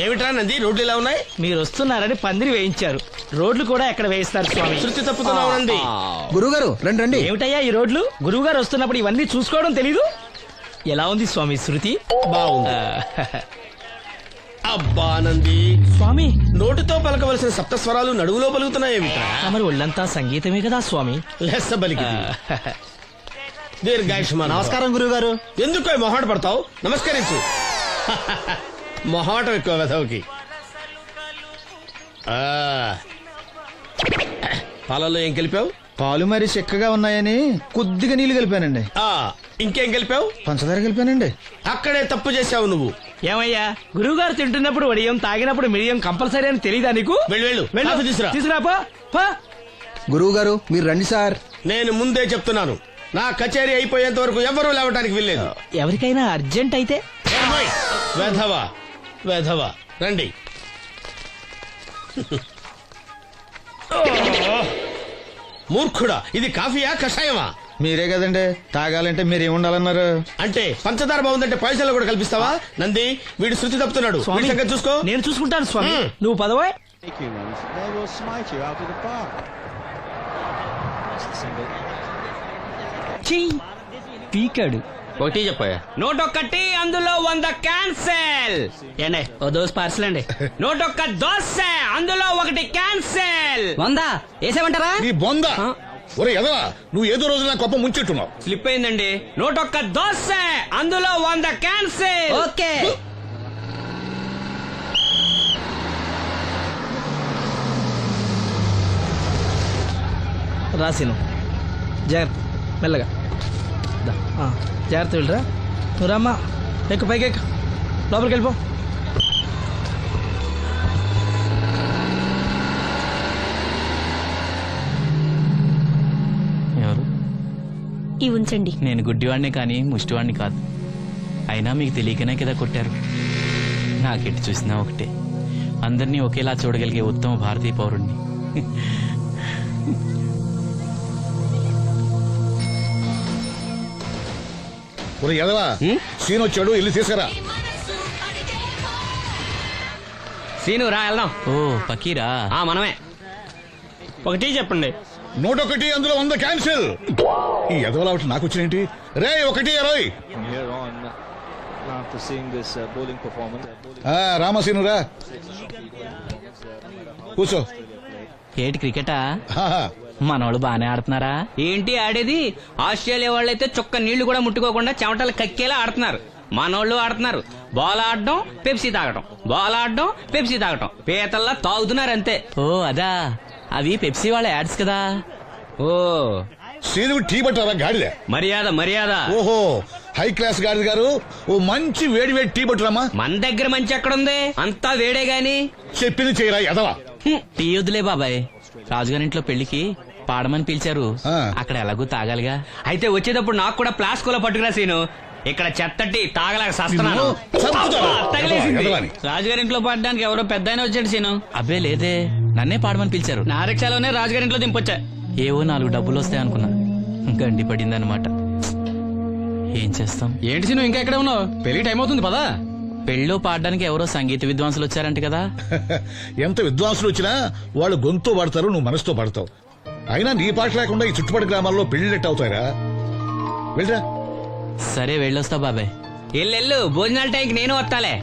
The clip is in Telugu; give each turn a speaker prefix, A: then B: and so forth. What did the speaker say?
A: ఏమిట్రా నంది, రోడ్లు ఇలా ఉన్నాయి?
B: మీరు వస్తున్నారని పందిరి వేయించారు. రోడ్లు కూడా ఎక్కడ వేయిస్తారు స్వామి?
A: శృతి తప్పుతున్నావు నంది.
C: గురుగారు రండి రండి.
B: ఏమిటయ్యా ఈ రోడ్లు? గురువు గారు వస్తున్నప్పుడు ఇవన్నీ చూసుకోవడం తెలీదు? ఎలా ఉంది స్వామి శృతి?
A: బాగుంది. అబ్బా నంది,
B: స్వామి
A: నోటితో పలకవలసిన సప్తస్వరాలు నడువులో పలుకుతున్నాయేమిట్రా?
B: మరి ఒళ్ళంతా సంగీతమే కదా స్వామి.
A: లెస్స బలికి దీర్ఘాయుష్మాన్.
C: నమస్కారం గురుగారు.
A: ఎందుకో మొహాట పడతావు? నమస్కరించు. మొహాటం ఎక్కువ వెధవుకి. పాలలో ఏం కలిపావు?
C: పాలు మరి చిక్కగా ఉన్నాయని కొద్దిగా నీళ్లు కలిపానండి.
A: ఇంకేం కలిపావు?
C: పంచదార కలిపానండి.
A: అక్కడే తప్పు చేశావు నువ్వు.
B: ఏమయ్యా, గురువు గారు తింటున్నప్పుడు వడియం, తాగినప్పుడు మిడియం కంపల్సరీ అని తెలీదా నీకు?
A: వెళ్ళు కాఫీ తీసురా.
B: తీసుకురాపో.
C: గురువు గారు మీరు రండి సార్.
A: నేను ముందే చెప్తున్నాను, నా కచేరీ అయిపోయేంత వరకు ఎవరూ లేవటానికి వెళ్ళలేదు.
B: ఎవరికైనా అర్జెంట్ అయితే
A: వెధవా వెధవా రండి. మూర్ఖుడా, ఇది కాఫీయా కషాయమా?
C: మీరే కదండి తాగాలంటే మీరేముండాలన్నారు?
A: అంటే పంచదార బాగుందంటే పైసలు కూడా కల్పిస్తావా? నంది, వీడు శృతి తప్పుతున్నాడు. వీడి సంగతి చూసుకో.
B: నేను చూసుకుంటాను స్వామి. నువ్వు పదవే. పీకాడు.
D: ఒకటి చెప్పాయా?
B: 101 అందులో 100 క్యాన్సెల్. ఏండే ఓ దోస్ పార్సల్ అండి. 101 దోశ అందులో 1 క్యాన్సెల్. 100 వేసేమంటారా?
E: నీ బొంద. ఒరే ఎదవా, నువ్వు ఏదో రోజు నా కొప్ప ముంచెట్టున్నావు.
B: స్లిప్ అయిందండి. 101 దోశ అందులో 100 క్యాన్సెల్. ఓకే. రాసిను జాగ్రత్త, మెల్లగా జాగ్రత్త వెళ్ళరా. నువ్వు రామ్మా, ఎక్కు పైకి ఎక్కు, లోపలికి వెళ్ళిపో.
F: ఎవరు?
G: ఇవి ఉంచండి.
F: నేను గుడ్డివాడిని కానీ ముష్టివాడిని కాదు. అయినా మీకు తెలియకనే కదా కొట్టారు. నాకెట్టి చూసినా ఒకటే, అందరినీ ఒకేలా చూడగలిగే ఉత్తమ భారతీయ పౌరుణ్ణి.
E: ఒరే ఎదవా, సీన్ వచ్చాడు, ఇల్లు తీసుకురా.
B: సీను రా వెళ్దాం.
F: ఓ పకీరా,
B: మనమే. ఒకటి చెప్పండి.
E: 101 అందులో 100 క్యాన్సిల్. ఈ ఎదవలా ఒకటి నాకు వచ్చినేంటి? రే 1-20. రామసీను రా, కూర్చో.
F: ఏటి క్రికెటా?
E: ఆహా.
F: మనోళ్ళు బానే ఆడుతున్నారా?
B: ఏంటి ఆడేది? ఆస్ట్రేలియా వాళ్ళైతే చుక్క నీళ్లు కూడా ముట్టుకోకుండా చెమటలు కక్కేలా ఆడుతున్నారు. మనోళ్ళు ఆడుతున్నారు బాల్ ఆడడం, పెప్సీ తాగటం, బాల్ ఆడడం, పెప్సీ తాగటం, పీతల్లా తాగుతున్నారు అంతే.
F: ఓ అదా, అవి పెప్సీ వాళ్ళ యాడ్స్ కదా.
B: ఓ
E: సీను టీ పట్టారా గాడిలే?
B: మర్యాద మర్యాద.
E: ఓహో, హై క్లాస్ గాడి గారు, ఓ మంచి వేడి వేడి టీ పట్టురామా.
B: మన దగ్గర మంచి ఎక్కడుంది, అంతా వేడే గాని.
E: చెప్పింది చేయరా ఎదవా.
F: టీ వద్దులే బాబాయ్, రాజుగారింట్లో పెళ్లికి పాడమని పిలిచారు, అక్కడ ఎలాగూ తాగాలిగా.
B: అయితే వచ్చేటప్పుడు నాకు కూడా ప్లాస్కోలో పట్టుకురా సీను. ఇక్కడ చెత్తటి తాగలేక సస్తున్నాను. రాజుగారింట్లో పాడడానికి ఎవరో పెద్ద వచ్చాడు సీను.
F: అబ్బే లేదే, నన్నే పాడమని పిలిచారు.
B: నా రిక్షాలోనే రాజుగారింట్లో దింపొచ్చా.
F: ఏవో 4 డబ్బులు వస్తాయనుకున్నా, గండి పడిందనమాట. ఏం చేస్తాం?
B: ఏంటి సీను ఇంకా ఎక్కడ ఉన్నావు? పెళ్లి టైం అవుతుంది పదా.
F: పెళ్ళిలో పాడడానికి ఎవరో సంగీత విద్వాంసులు వచ్చారంట కదా.
E: ఎంత విద్వాంసులు వచ్చినా వాళ్ళు గొంతు పడతారు, నువ్వు మనసుతో పడతావు. అయినా నీ పాట లేకుండా ఈ చుట్టుపక్కల గ్రామాల్లో పెళ్లినట్టు అవుతాయిరా. వెళ్ళరా.
F: సరే వెళ్ళొస్తా బాబాయ్.
B: ఎల్లెళ్ళు, భోజనాల టైంకి నేను వస్తాలే.